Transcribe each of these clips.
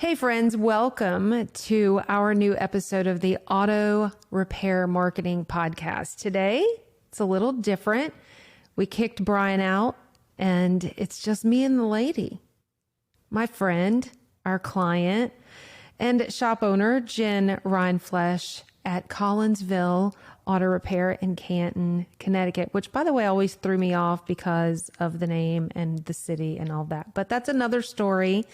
Hey friends, welcome to our new episode of the Auto Repair Marketing Podcast. Today, it's a little different. We kicked Brian out and it's just me and the lady. My friend, our client, and shop owner, Jen Rindflesh at Collinsville Auto Repair in Canton, Connecticut, which by the way always threw me off because of the name and the city and all that. But that's another story.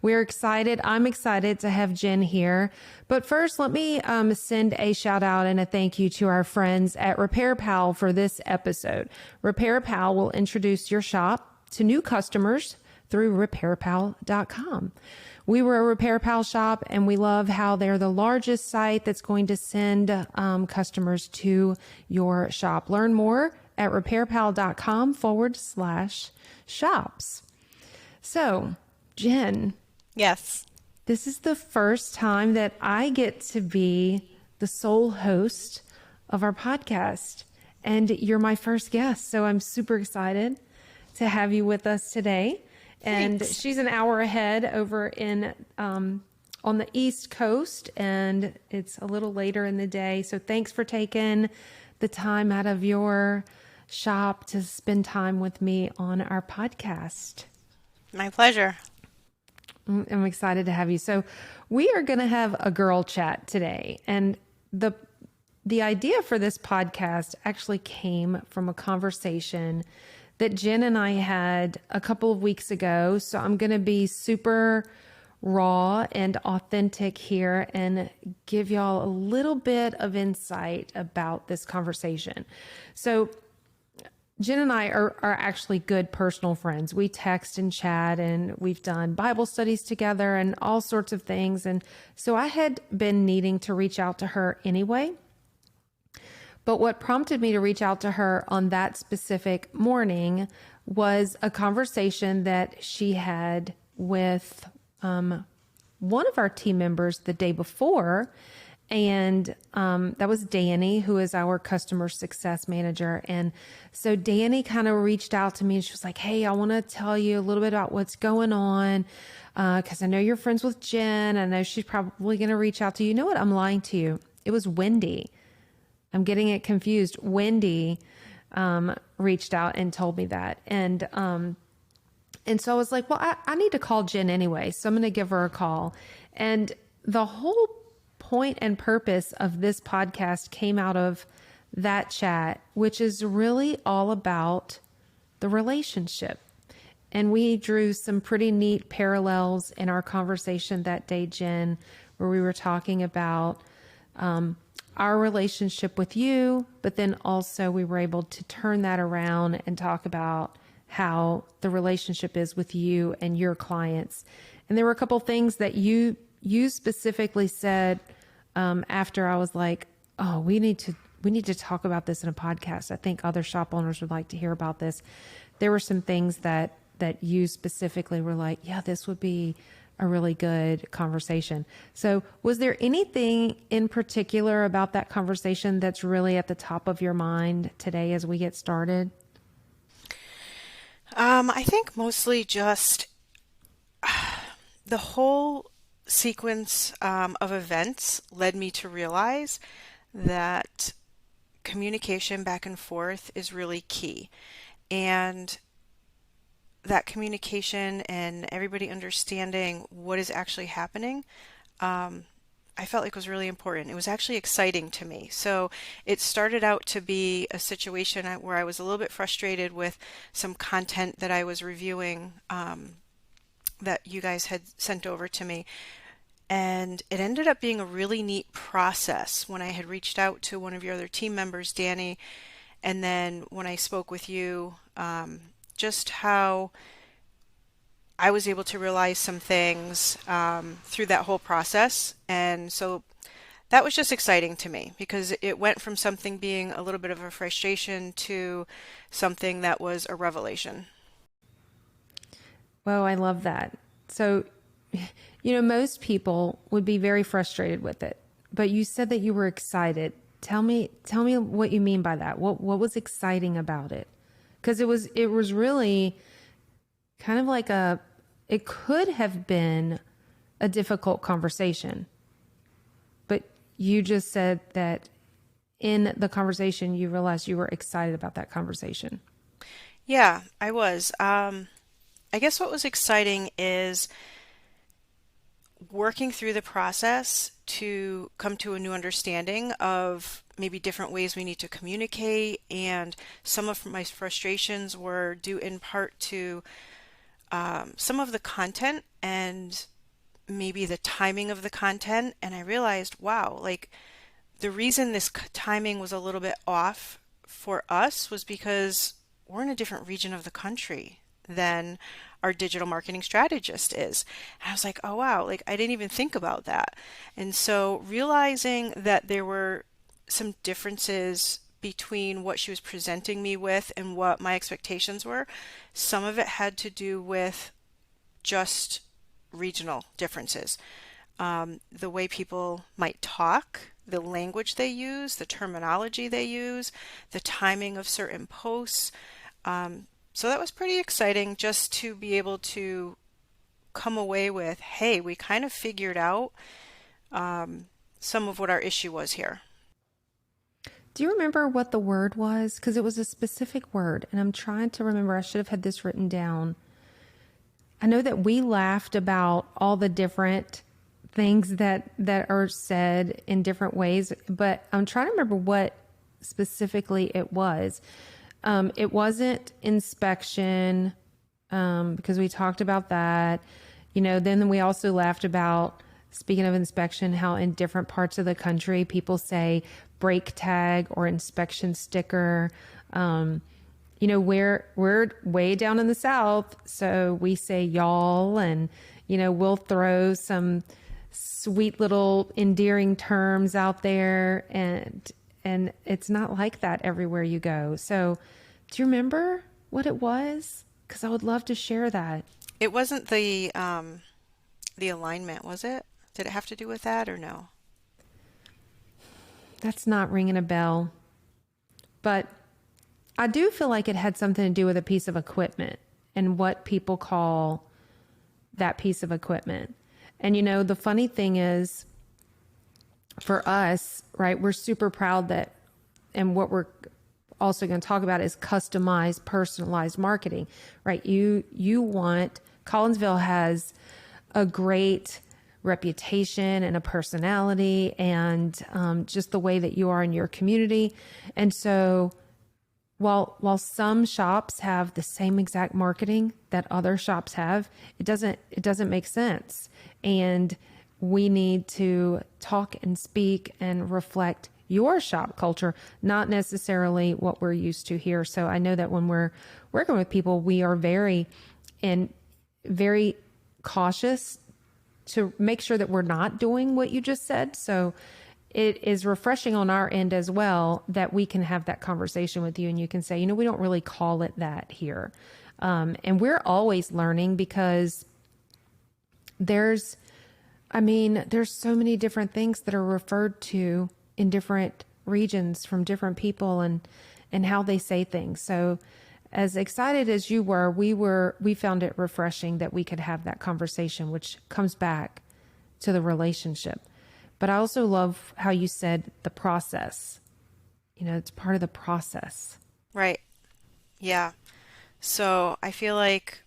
We're excited. I'm excited to have Jen here. But first, let me send a shout out and a thank you to our friends at Repair Pal for this episode. Repair Pal will introduce your shop to new customers through repairpal.com. We were a Repair Pal shop and we love how they're the largest site that's going to send customers to your shop. Learn more at repairpal.com/shops. So, Jen. Yes. This is the first time that I get to be the sole host of our podcast, and you're my first guest. So I'm super excited to have you with us today. And Thanks. She's an hour ahead over in on the East Coast, and it's a little later in the day. So thanks for taking the time out of your shop to spend time with me on our podcast. My pleasure. I'm excited to have you. So we are going to have a girl chat today. And the idea for this podcast actually came from a conversation that Jen and I had a couple of weeks ago. So I'm going to be super raw and authentic here and give y'all a little bit of insight about this conversation. So Jen and I are actually good personal friends. We text and chat and we've done Bible studies together and all sorts of things. And so I had been needing to reach out to her anyway. But what prompted me to reach out to her on that specific morning was a conversation that she had with one of our team members the day before. And that was Danny, who is our customer success manager. And so Danny kind of reached out to me and she was like, hey, I want to tell you a little bit about what's going on because I know you're friends with Jen. I know she's probably going to reach out to you. You know what? I'm lying to you. It was Wendy. I'm getting it confused. Wendy reached out and told me that. And so I was like, well, I need to call Jen anyway. So I'm going to give her a call. And the whole point and purpose of this podcast came out of that chat, which is really all about the relationship. And we drew some pretty neat parallels in our conversation that day, Jen, where we were talking about our relationship with you, but then also we were able to turn that around and talk about how the relationship is with you and your clients. And there were a couple things that you specifically said after I was like, oh, we need to talk about this in a podcast. I think other shop owners would like to hear about this. There were some things that you specifically were like, yeah, this would be a really good conversation. So was there anything in particular about that conversation that's really at the top of your mind today as we get started? I think mostly just the whole sequence of events led me to realize that communication back and forth is really key. And that communication and everybody understanding what is actually happening, I felt like was really important. It was actually exciting to me. So it started out to be a situation where I was a little bit frustrated with some content that I was reviewing that you guys had sent over to me. And it ended up being a really neat process when I had reached out to one of your other team members, Danny, and then when I spoke with you, just how I was able to realize some things through that whole process. And so that was just exciting to me because it went from something being a little bit of a frustration to something that was a revelation. Well, I love that. So, most people would be very frustrated with it, but you said that you were excited. Tell me what you mean by that. What was exciting about it? Because it was really kind of like it could have been a difficult conversation. But you just said that in the conversation, you realized you were excited about that conversation. Yeah, I was. I guess what was exciting is working through the process to come to a new understanding of maybe different ways we need to communicate. And some of my frustrations were due in part to some of the content and maybe the timing of the content. And I realized, wow, like the reason this timing was a little bit off for us was because we're in a different region of the country than our digital marketing strategist is. And I was like, oh wow, like I didn't even think about that. And so realizing that there were some differences between what she was presenting me with and what my expectations were, some of it had to do with just regional differences. The way people might talk, the language they use, the terminology they use, the timing of certain posts. So that was pretty exciting just to be able to come away with, hey, we kind of figured out some of what our issue was here. Do you remember what the word was? Because it was a specific word, and I'm trying to remember. I should have had this written down. I know that we laughed about all the different things that are said in different ways, but I'm trying to remember what specifically it was. It wasn't inspection, because we talked about that. Then we also laughed about, speaking of inspection, how in different parts of the country people say brake tag or inspection sticker. We're way down in the South, so we say y'all, and, we'll throw some sweet little endearing terms out there, and it's not like that everywhere you go. So do you remember what it was? Because I would love to share that. It wasn't the alignment, was it? Did it have to do with that or no? That's not ringing a bell. But I do feel like it had something to do with a piece of equipment and what people call that piece of equipment. And, the funny thing is, for us, right, we're super proud that, and what we're also going to talk about is customized, personalized marketing, right? Collinsville has a great reputation and a personality, and just the way that you are in your community. And so while some shops have the same exact marketing that other shops have, it doesn't make sense. And we need to talk and speak and reflect your shop culture, not necessarily what we're used to here. So I know that when we're working with people, we are very cautious to make sure that we're not doing what you just said. So it is refreshing on our end as well that we can have that conversation with you, and you can say, we don't really call it that here. And we're always learning, because there's so many different things that are referred to in different regions from different people, and how they say things. So as excited as you were, we found it refreshing that we could have that conversation, which comes back to the relationship. But I also love how you said the process. It's part of the process. Right. Yeah. So I feel like,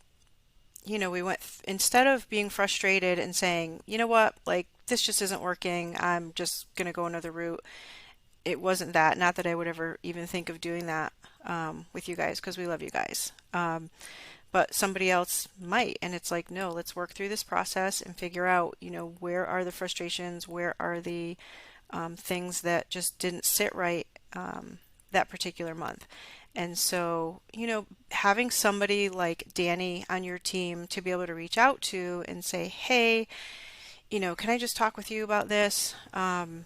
we went, instead of being frustrated and saying, you know what, like this just isn't working, I'm just going to go another route. It wasn't that. Not that I would ever even think of doing that with you guys, because we love you guys. But somebody else might. And it's like, no, let's work through this process and figure out, where are the frustrations? Where are the things that just didn't sit right that particular month? And so, having somebody like Danny on your team to be able to reach out to and say, hey, can I just talk with you about this? And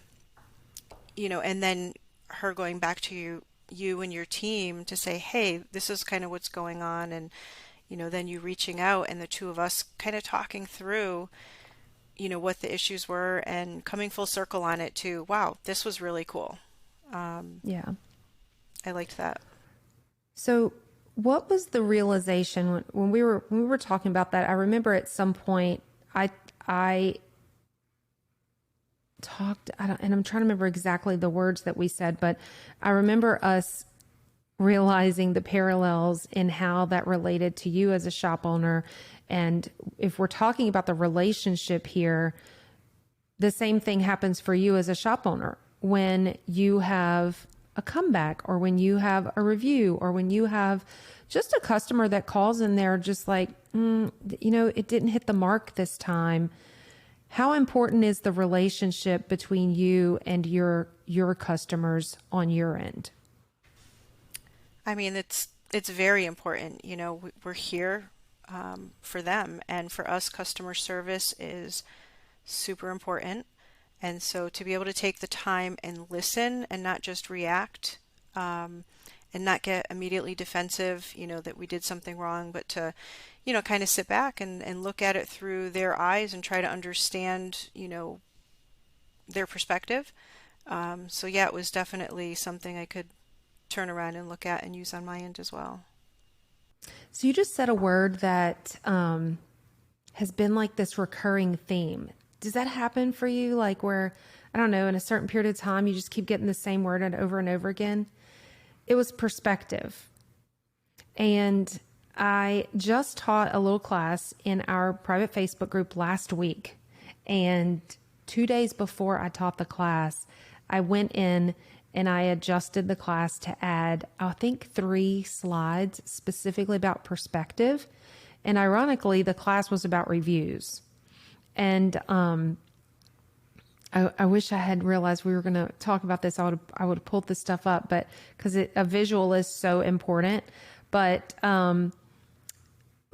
then her going back to you and your team to say, hey, this is kind of what's going on. And, then you reaching out and the two of us kind of talking through, what the issues were and coming full circle on it to, wow, this was really cool. Yeah. I liked that. So what was the realization when we were talking about that? I remember at some point I talked, and I'm trying to remember exactly the words that we said, but I remember us realizing the parallels in how that related to you as a shop owner. And if we're talking about the relationship here, the same thing happens for you as a shop owner when you have a comeback, or when you have a review, or when you have just a customer that calls in there just like, it didn't hit the mark this time. How important is the relationship between you and your customers on your end? I mean, it's very important. We're here for them, and for us, customer service is super important. And so to be able to take the time and listen and not just react, and not get immediately defensive, that we did something wrong, but to, kind of sit back and look at it through their eyes and try to understand, their perspective. So yeah, it was definitely something I could turn around and look at and use on my end as well. So you just said a word that has been like this recurring theme. Does that happen for you? Like where, I don't know, in a certain period of time, you just keep getting the same word and over again? It was perspective. And I just taught a little class in our private Facebook group last week. And 2 days before I taught the class, I went in and I adjusted the class to add, I think, 3 slides specifically about perspective. And ironically, the class was about reviews. And I wish I had realized we were going to talk about this. I would have pulled this stuff up, but because a visual is so important. But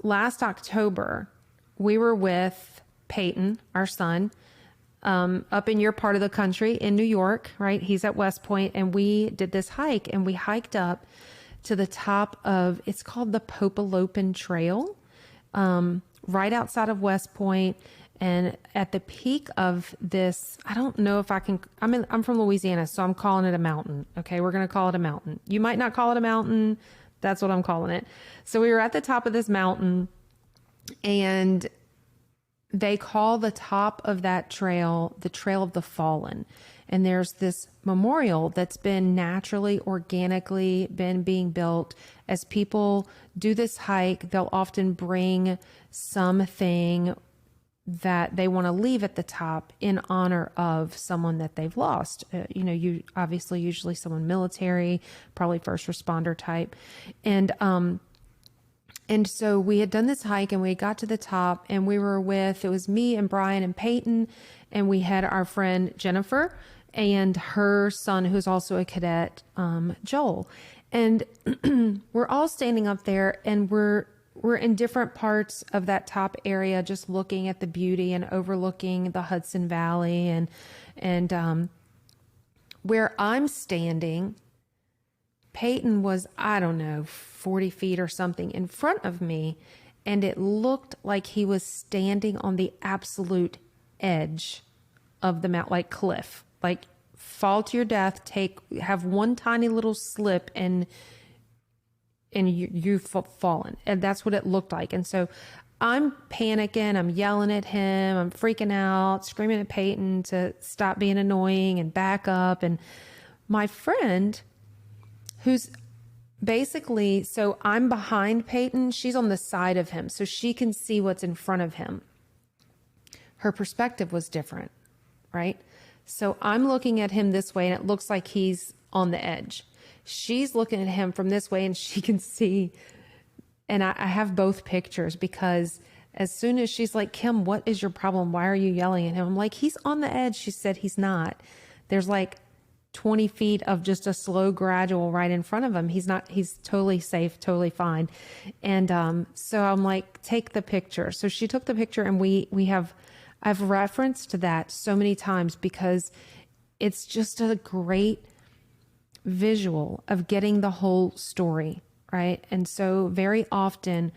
last October, we were with Peyton, our son, up in your part of the country in New York, right? He's at West Point, and we did this hike, and we hiked up to the top of, it's called the Popolopin Trail, right outside of West Point. And at the peak of this, I don't know if I'm from Louisiana, so I'm calling it a mountain. Okay. We're going to call it a mountain. You might not call it a mountain. That's what I'm calling it. So we were at the top of this mountain, and they call the top of that trail, the Trail of the Fallen. And there's this memorial that's been naturally, organically been being built. As people do this hike, they'll often bring something that they want to leave at the top in honor of someone that they've lost. You obviously, usually someone military, probably first responder type. And so we had done this hike, and we got to the top, and we were it was me and Brian and Peyton, and we had our friend Jennifer and her son, who's also a cadet, Joel. And we're all standing up there, and we're in different parts of that top area, just looking at the beauty and overlooking the Hudson Valley. And where I'm standing, Peyton was, I don't know, 40 feet or something in front of me. And it looked like he was standing on the absolute edge of the mountain, like cliff, like fall to your death, have one tiny little slip, and you've fallen. And that's what it looked like. And so I'm panicking. I'm yelling at him. I'm freaking out, screaming at Peyton to stop being annoying and back up. And my friend, who's basically, so I'm behind Peyton. She's on the side of him, so she can see what's in front of him. Her perspective was different, right? So I'm looking at him this way, and it looks like he's on the edge. She's looking at him from this way, and she can see. And I have both pictures, because as soon as she's like, Kim, what is your problem? Why are you yelling at him? I'm like, he's on the edge. She said, he's not. There's like 20 feet of just a slow gradual right in front of him. He's totally safe, totally fine. And so I'm like, take the picture. So she took the picture, and I've referenced to that so many times, because it's just a great visual of getting the whole story, right? And so very often,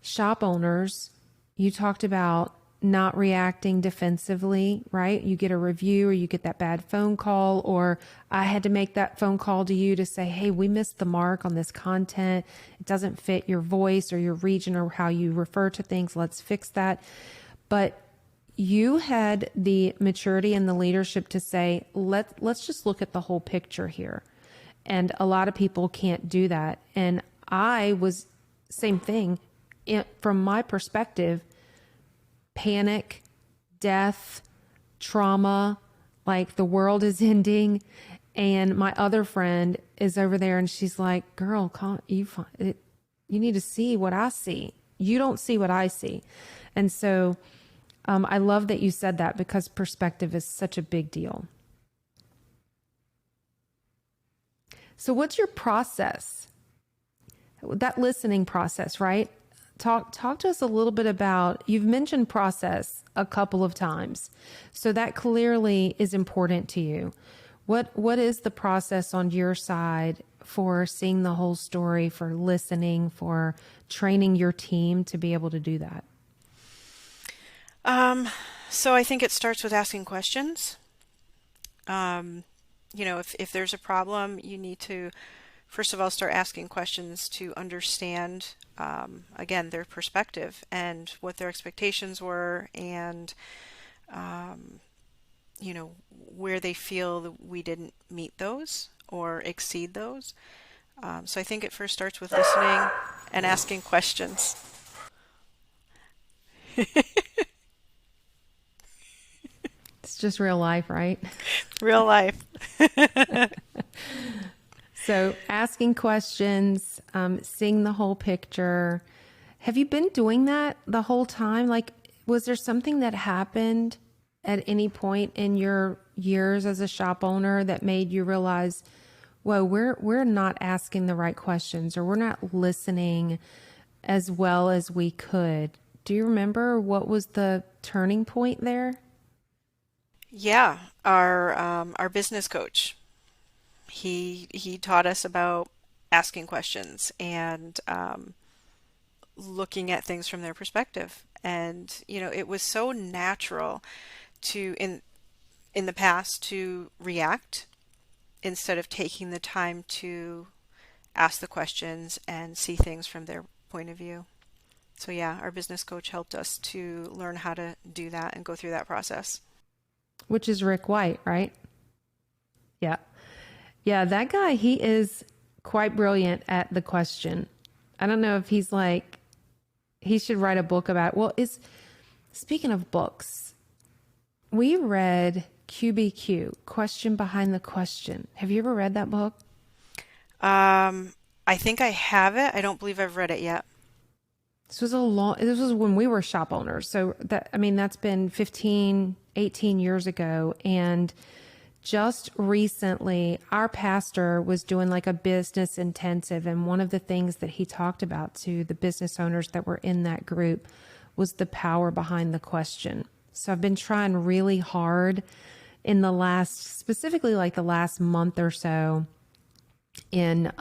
shop owners, you talked about not reacting defensively, right? You get a review, or you get that bad phone call, or I had to make that phone call to you to say, hey, we missed the mark on this content. It doesn't fit your voice or your region or how you refer to things. Let's fix that. But you had the maturity and the leadership to say, let's just look at the whole picture here. And a lot of people can't do that. And I was same thing. From my perspective, panic, death, trauma, like the world is ending. And my other friend is over there and she's like, girl, you need to see what I see. You don't see what I see. And so I love that you said that, because perspective is such a big deal. So what's your process? That listening process, right? Talk to us a little bit about, you've mentioned process a couple of times. So that clearly is important to you. What is the process on your side for seeing the whole story, for listening, for training your team to be able to do that? So I think it starts with asking questions. If there's a problem, you need to, first of all, start asking questions to understand, again, their perspective and what their expectations were, and, where they feel that we didn't meet those or exceed those. So I think it first starts with listening and asking questions. It's just real life, right? Real life. So asking questions, seeing the whole picture. Have you been doing that the whole time? Like, was there something that happened at any point in your years as a shop owner that made you realize, whoa, we're not asking the right questions, or we're not listening as well as we could? Do you remember what was the turning point there? Yeah, our business coach, he taught us about asking questions and looking at things from their perspective. And it was so natural to in the past to react instead of taking the time to ask the questions and see things from their point of view. So yeah, our business coach helped us to learn how to do that and go through that process. Which is Rick White, right? Yeah. Yeah, that guy, he is quite brilliant at the question. I don't know if he should write a book about it. Well, speaking of books, we read QBQ, Question Behind the Question. Have you ever read that book? I think I have it. I don't believe I've read it yet. This was when we were shop owners. So that's been 15, 18 years ago. And just recently, our pastor was doing like a business intensive. And one of the things that he talked about to the business owners that were in that group was the power behind the question. So I've been trying really hard in specifically like the last month or so in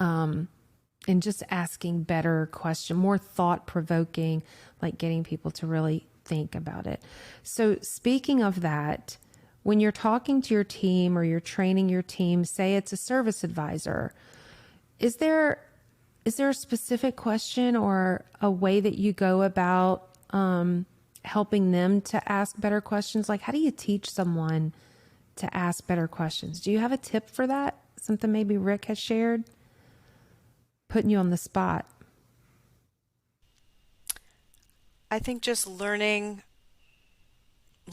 just asking better questions, more thought-provoking, like getting people to really think about it. So speaking of that, when you're talking to your team or you're training your team, say it's a service advisor, is there a specific question or a way that you go about helping them to ask better questions? Like, how do you teach someone to ask better questions? Do you have a tip for that? Something maybe Rick has shared? Putting you on the spot. I think just learning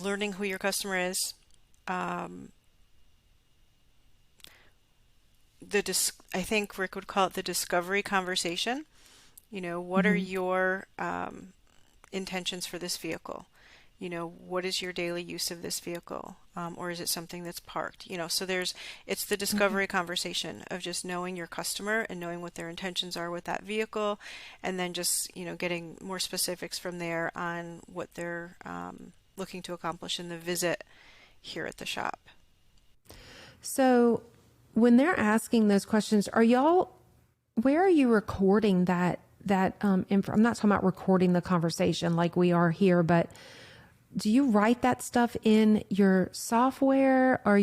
who your customer is. I think Rick would call it the discovery conversation. What are your intentions for this vehicle? What is your daily use of this vehicle? Or is it something that's parked? So it's the discovery conversation of just knowing your customer and knowing what their intentions are with that vehicle, and then just, getting more specifics from there on what they're looking to accomplish in the visit here at the shop. So when they're asking those questions, where are you recording that I'm not talking about recording the conversation like we are here, but do you write that stuff in your software? Or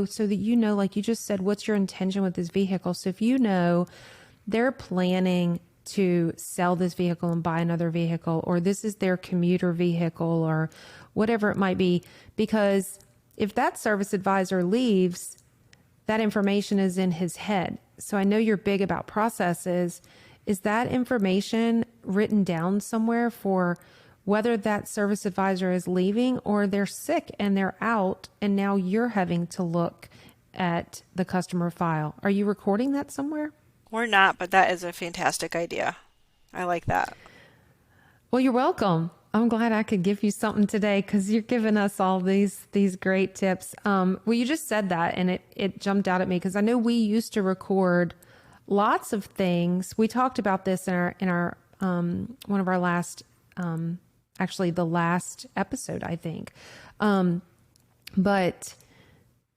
so that like you just said, what's your intention with this vehicle? So if they're planning to sell this vehicle and buy another vehicle, or this is their commuter vehicle, or whatever it might be. Because if that service advisor leaves, that information is in his head. So I know you're big about processes. Is that information written down somewhere for whether that service advisor is leaving or they're sick and they're out and now you're having to look at the customer file? Are you recording that somewhere? We're not, but that is a fantastic idea. I like that. Well, you're welcome. I'm glad I could give you something today because you're giving us all these great tips. Well, you just said that and it jumped out at me because I know we used to record lots of things. We talked about this in our one of our last, actually the last episode, I think. But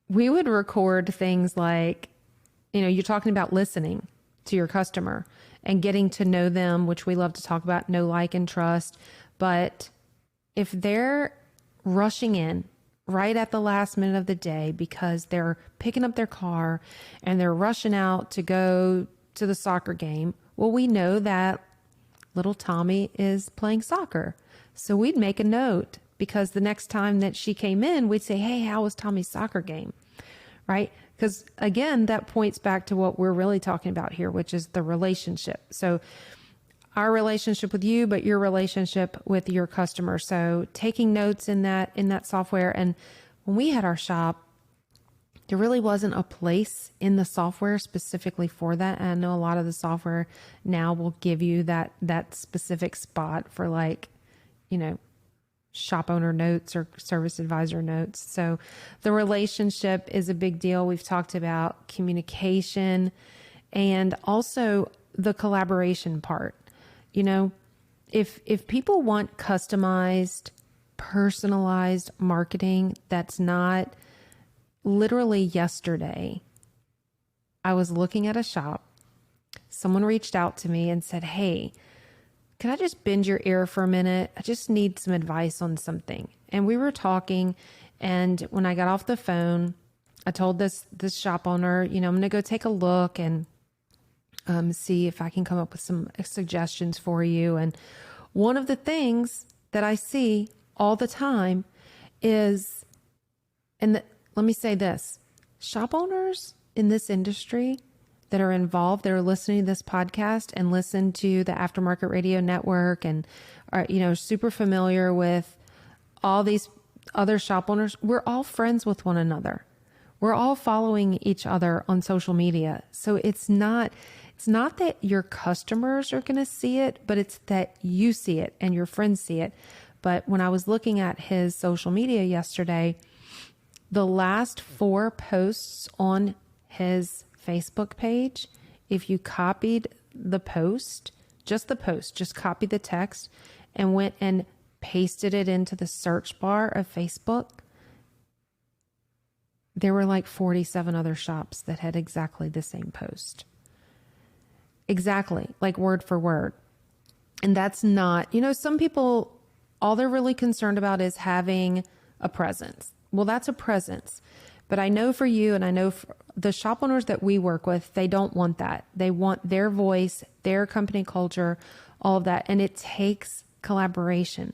we would record things like, you're talking about listening to your customer and getting to know them, which we love to talk about, know, like, and trust. But if they're rushing in right at the last minute of the day because they're picking up their car and they're rushing out to go to the soccer game, well, we know that little Tommy is playing soccer. So we'd make a note because the next time that she came in, we'd say, hey, how was Tommy's soccer game? Right? Because again, that points back to what we're really talking about here, which is the relationship. So our relationship with you, but your relationship with your customer. So taking notes in that software. And when we had our shop, there really wasn't a place in the software specifically for that. And I know a lot of the software now will give you that specific spot for shop owner notes or service advisor notes. So the relationship is a big deal. We've talked about communication and also the collaboration part. If people want customized, personalized marketing, that's not literally yesterday. I was looking at a shop. Someone reached out to me and said, hey, can I just bend your ear for a minute? I just need some advice on something. And we were talking. And when I got off the phone, I told this shop owner, I'm going to go take a look and see if I can come up with some suggestions for you. And one of the things that I see all the time is, let me say this, shop owners in this industry that are involved, that are listening to this podcast and listen to the Aftermarket Radio Network and are, super familiar with all these other shop owners, we're all friends with one another. We're all following each other on social media. So it's not that your customers are going to see it, but it's that you see it and your friends see it. But when I was looking at his social media yesterday, the last 4 posts on his Facebook page, if you copied the post, just copy the text and went and pasted it into the search bar of Facebook, there were like 47 other shops that had exactly the same post. Exactly, like word for word. And that's not, some people, all they're really concerned about is having a presence. Well, that's a presence. But I know for you, and I know for the shop owners that we work with, they don't want that. They want their voice, their company culture, all of that. And it takes collaboration.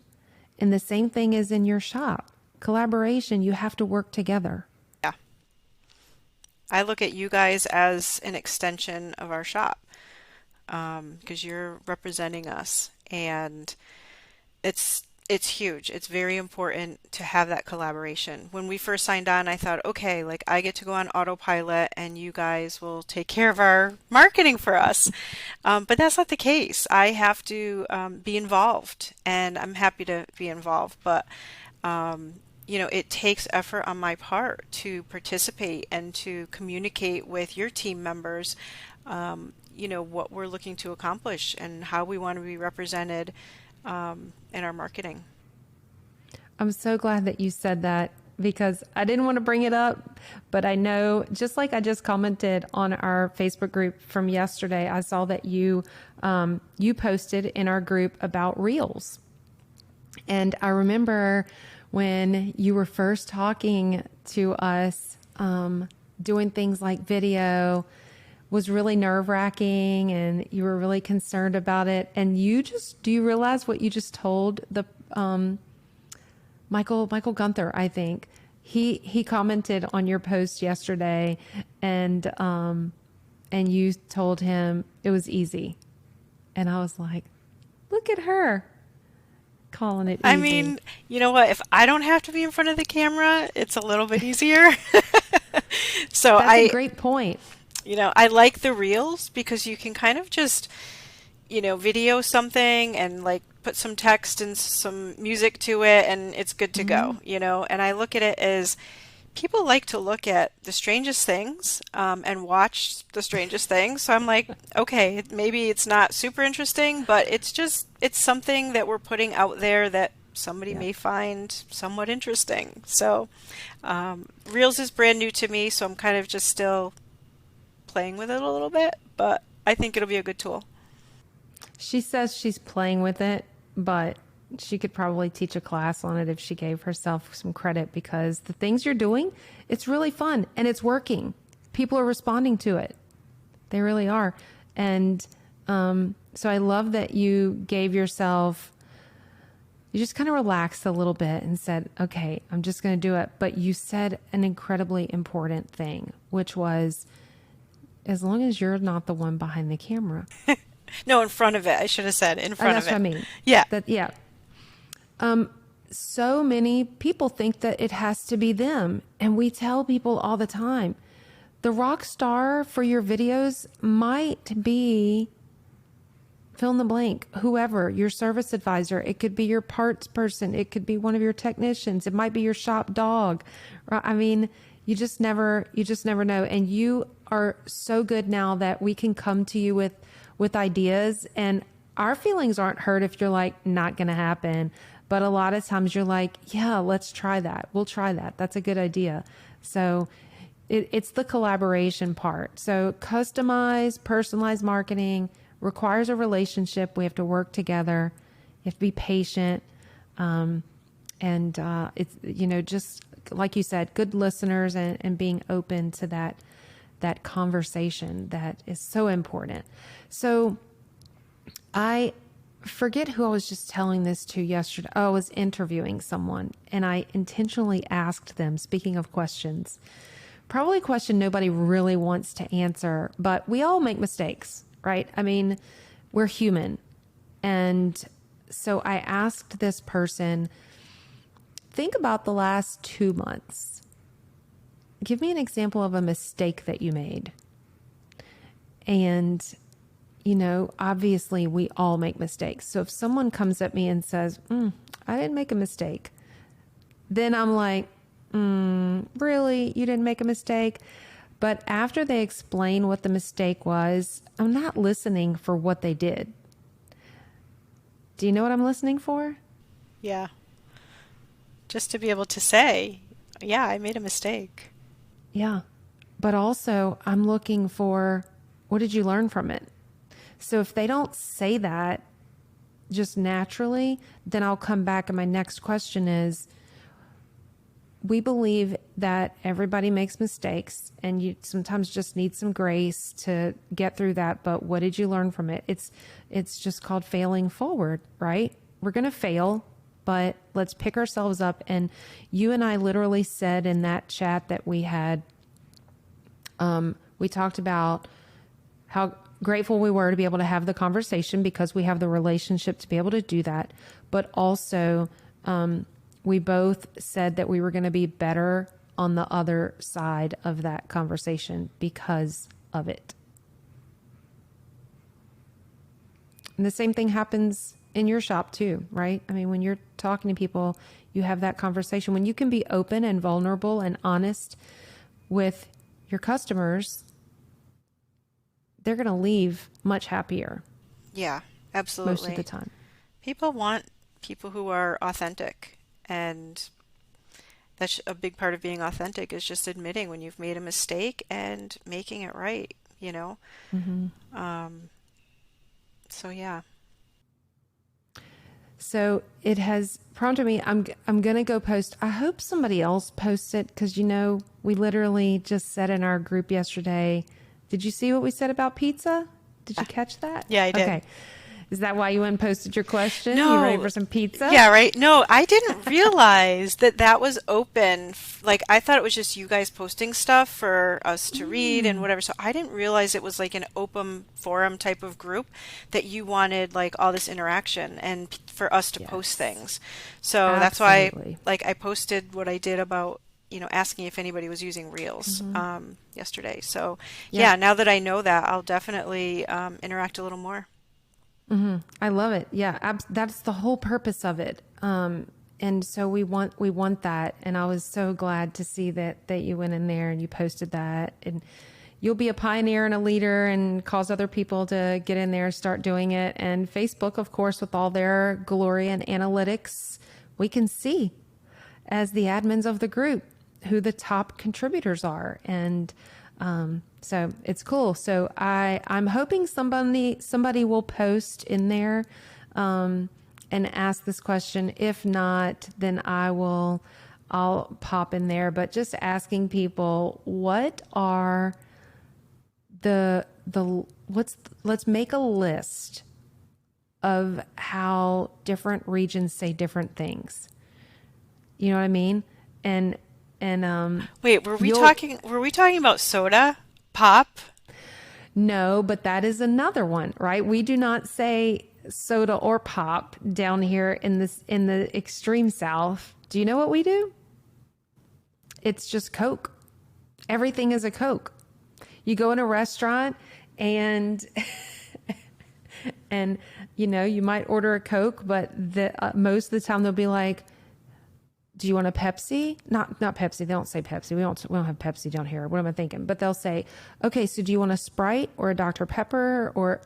And the same thing is in your shop. Collaboration, you have to work together. Yeah. I look at you guys as an extension of our shop because you're representing us. And it's huge. It's very important to have that collaboration. When we first signed on, I thought, okay, I get to go on autopilot and you guys will take care of our marketing for us. But that's not the case. I have to be involved, and I'm happy to be involved. But, it takes effort on my part to participate and to communicate with your team members, what we're looking to accomplish and how we want to be represented in our marketing. I'm so glad that you said that because I didn't want to bring it up, but I know, just like I just commented on our Facebook group from yesterday, I saw that you posted in our group about Reels. And I remember when you were first talking to us, doing things like video, was really nerve-wracking and you were really concerned about it. And do you realize what you just told the Michael Gunther, I think. He commented on your post yesterday and you told him it was easy. And I was like, look at her calling it easy. I mean, you know what? If I don't have to be in front of the camera, it's a little bit easier. So That's a great point. I like the reels because you can kind of just, video something and like put some text and some music to it and it's good to go, and I look at it as people like to look at the strangest things and watch the strangest things. So I'm like, okay, maybe it's not super interesting, but it's something that we're putting out there that somebody may find somewhat interesting. So Reels is brand new to me, so I'm kind of just still playing with it a little bit, but I think it'll be a good tool. She says she's playing with it, but she could probably teach a class on it if she gave herself some credit, because the things you're doing, it's really fun and it's working. People are responding to it. They really are. And so I love that you gave yourself, you just kind of relaxed a little bit and said, okay, I'm just going to do it. But you said an incredibly important thing, which was, as long as you're not the one behind the camera. No, in front of it. I should have said in front of it. That's what I mean. Yeah. So many people think that it has to be them. And we tell people all the time, the rock star for your videos might be fill in the blank, whoever, your service advisor. It could be your parts person. It could be one of your technicians. It might be your shop dog. I mean, you just never know. And you are so good now that we can come to you with ideas, and our feelings aren't hurt if you're like, not going to happen. But a lot of times you're like, yeah, let's try that. We'll try that. That's a good idea. So it's the collaboration part. So customized, personalized marketing requires a relationship. We have to work together. You have to be patient. It's, just like you said, good listeners and being open to that conversation that is so important. So I forget who I was just telling this to yesterday. Oh, I was interviewing someone and I intentionally asked them, speaking of questions, probably a question nobody really wants to answer, but we all make mistakes, right? I mean, we're human. And so I asked this person, think about the last 2 months. Give me an example of a mistake that you made. And, obviously we all make mistakes. So if someone comes at me and says, I didn't make a mistake, then I'm like, really? You didn't make a mistake? But after they explain what the mistake was, I'm not listening for what they did. Do you know what I'm listening for? Yeah. Just to be able to say, yeah, I made a mistake. Yeah. But also I'm looking for, what did you learn from it? So if they don't say that just naturally, then I'll come back and my next question is, we believe that everybody makes mistakes and you sometimes just need some grace to get through that. But what did you learn from it? It's just called failing forward, right? We're going to fail, but let's pick ourselves up. And you and I literally said in that chat that we had, we talked about how grateful we were to be able to have the conversation because we have the relationship to be able to do that. But also, we both said that we were going to be better on the other side of that conversation because of it. And the same thing happens in your shop too, right? I mean, when you're talking to people, you have that conversation. When you can be open and vulnerable and honest with your customers, they're going to leave much happier. Yeah, absolutely. Most of the time. People want people who are authentic. And that's a big part of being authentic, is just admitting when you've made a mistake and making it right, Mm-hmm. So yeah. So it has prompted me, I'm going to go post. I hope somebody else posts it because, we literally just said in our group yesterday, Did you see what we said about pizza? Did you catch that? Yeah, I did. Okay. Is that why you went and posted your question? No. You ready for some pizza? Yeah, right. No, I didn't realize that was open. Like, I thought it was just you guys posting stuff for us to read and whatever. So I didn't realize it was like an open forum type of group that you wanted like all this interaction and for us to post things. So that's why, like, I posted what I did about, asking if anybody was using Reels yesterday. So yeah, now that I know that, I'll definitely interact a little more. I love it. Yeah, that's the whole purpose of it. And so we want that. And I was so glad to see that you went in there and you posted that. And you'll be a pioneer and a leader and cause other people to get in there and start doing it. And Facebook, of course, with all their glory and analytics, we can see as the admins of the group who the top contributors are. And so it's cool. So I'm hoping somebody will post in there and ask this question. If not, then I'll pop in there. But just asking people, what are let's make a list of how different regions say different things. You know what I mean? And wait, were we talking about soda, pop? No, but that is another one, right? We do not say soda or pop down here in the extreme South. Do you know what we do? It's just Coke. Everything is a Coke. You go in a restaurant and you might order a Coke, but most of the time they'll be like, do you want a Pepsi? Not Pepsi. They don't say Pepsi. We don't have Pepsi down here. What am I thinking? But they'll say, okay, so do you want a Sprite or a Dr. Pepper? Or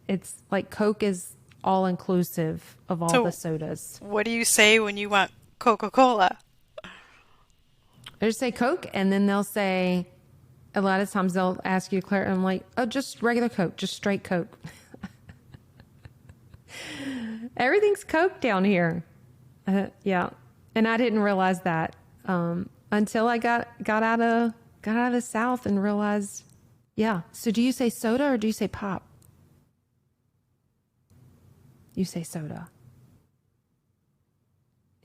it's like Coke is all inclusive of all the sodas. What do you say when you want Coca-Cola? They just say Coke, and then they'll say, a lot of times they'll ask you to clarify. I'm like, oh, just regular Coke, just straight Coke. Everything's Coke down here. Yeah. And I didn't realize that until I got out of the South and realized, yeah. So do you say soda or do you say pop? You say soda.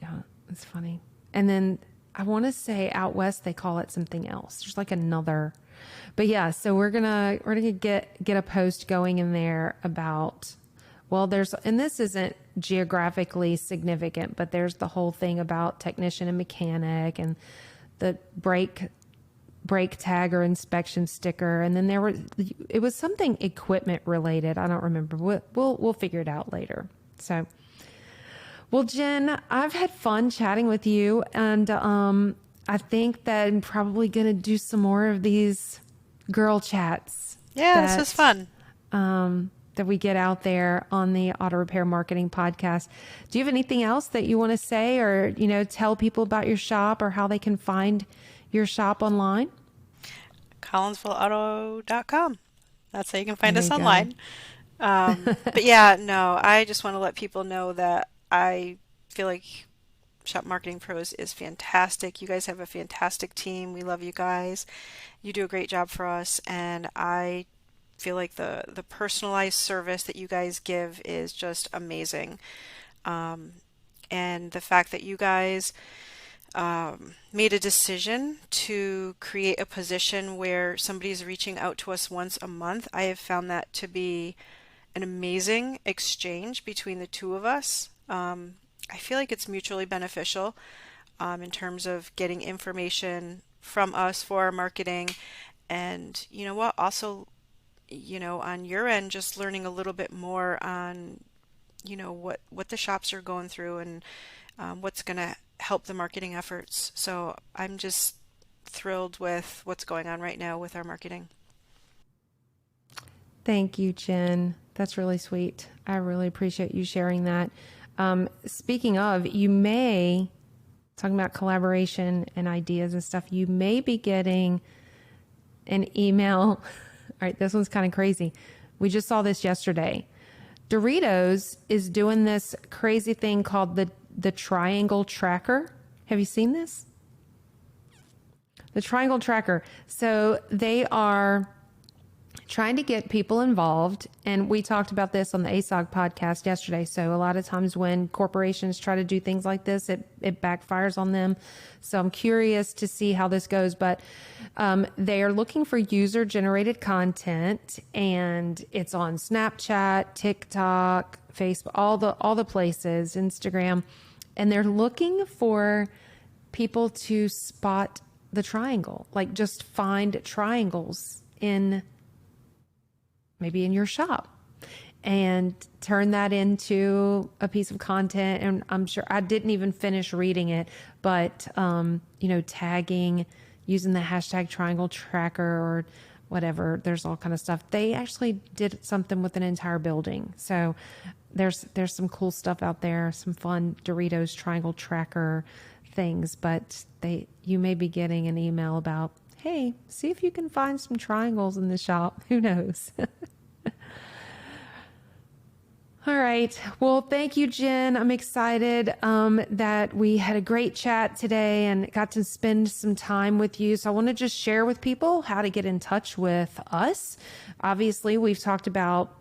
Yeah, it's funny. And then I want to say out west they call it something else. There's like another, but yeah. So we're gonna get a post going in there about. Well, and this isn't geographically significant, but there's the whole thing about technician and mechanic and the brake tag or inspection sticker. And then it was something equipment related. I don't remember. We'll figure it out later. So, well, Jen, I've had fun chatting with you. And I think that I'm probably going to do some more of these girl chats. Yeah, this is fun. That we get out there on the Auto Repair Marketing Podcast. Do you have anything else that you want to say or, tell people about your shop or how they can find your shop online? Collinsvilleauto.com. That's how you can find us online. But yeah, no, I just want to let people know that I feel like Shop Marketing Pros is fantastic. You guys have a fantastic team. We love you guys. You do a great job for us. And I feel like the personalized service that you guys give is just amazing. And the fact that you guys made a decision to create a position where somebody's reaching out to us once a month, I have found that to be an amazing exchange between the two of us. I feel like it's mutually beneficial in terms of getting information from us for our marketing. And you know what? Also, on your end, just learning a little bit more on, what the shops are going through and what's going to help the marketing efforts. So I'm just thrilled with what's going on right now with our marketing. Thank you, Jen. That's really sweet. I really appreciate you sharing that. Speaking of, talking about collaboration and ideas and stuff, you may be getting an email. All right, this one's kind of crazy. We just saw this yesterday. Doritos is doing this crazy thing called the triangle tracker. Have you seen this? The triangle tracker. So they are trying to get people involved. And we talked about this on the ASOG podcast yesterday. So a lot of times when corporations try to do things like this, it backfires on them. So I'm curious to see how this goes, but they are looking for user generated content, and it's on Snapchat, TikTok, Facebook, all the places, Instagram. And they're looking for people to spot the triangle, like just find triangles maybe in your shop and turn that into a piece of content. And I'm sure I didn't even finish reading it, but, tagging, using the hashtag triangle tracker or whatever, there's all kind of stuff. They actually did something with an entire building. So there's some cool stuff out there, some fun Doritos triangle tracker things, but you may be getting an email about, hey, see if you can find some triangles in the shop. Who knows? All right. Well, thank you, Jen. I'm excited that we had a great chat today and got to spend some time with you. So I want to just share with people how to get in touch with us. Obviously, we've talked about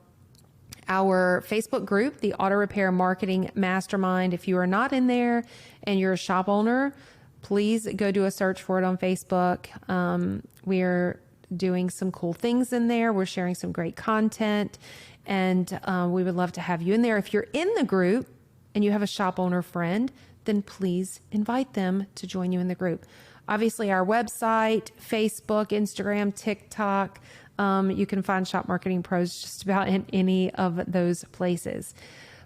our Facebook group, the Auto Repair Marketing Mastermind. If you are not in there and you're a shop owner, please go do a search for it on Facebook. We're doing some cool things in there. We're sharing some great content, and we would love to have you in there. If you're in the group and you have a shop owner friend, then please invite them to join you in the group. Obviously, our website, Facebook, Instagram, TikTok, you can find Shop Marketing Pros just about in any of those places.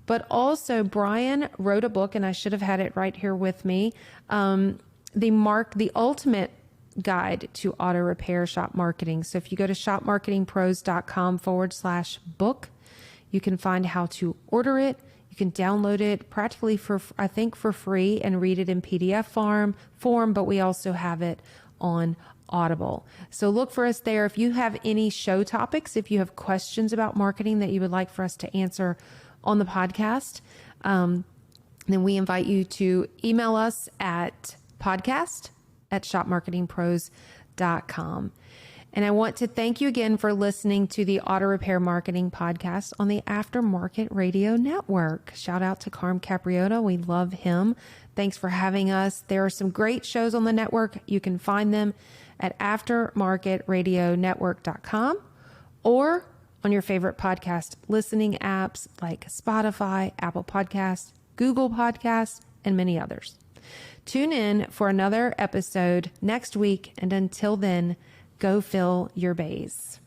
But also, Brian wrote a book, and I should have had it right here with me, the ultimate guide to auto repair shop marketing. So if you go to shopmarketingpros.com/book, you can find how to order it. You can download it practically for free and read it in PDF form, but we also have it on Audible. So look for us there. If you have any show topics, if you have questions about marketing that you would like for us to answer on the podcast, then we invite you to email us at podcast@shopmarketingpros.com. And I want to thank you again for listening to the Auto Repair Marketing Podcast on the Aftermarket Radio Network. Shout out to Carm Capriota. We love him. Thanks for having us. There are some great shows on the network. You can find them at aftermarketradionetwork.com or on your favorite podcast listening apps like Spotify, Apple Podcasts, Google Podcasts, and many others. Tune in for another episode next week, and until then, go fill your bays.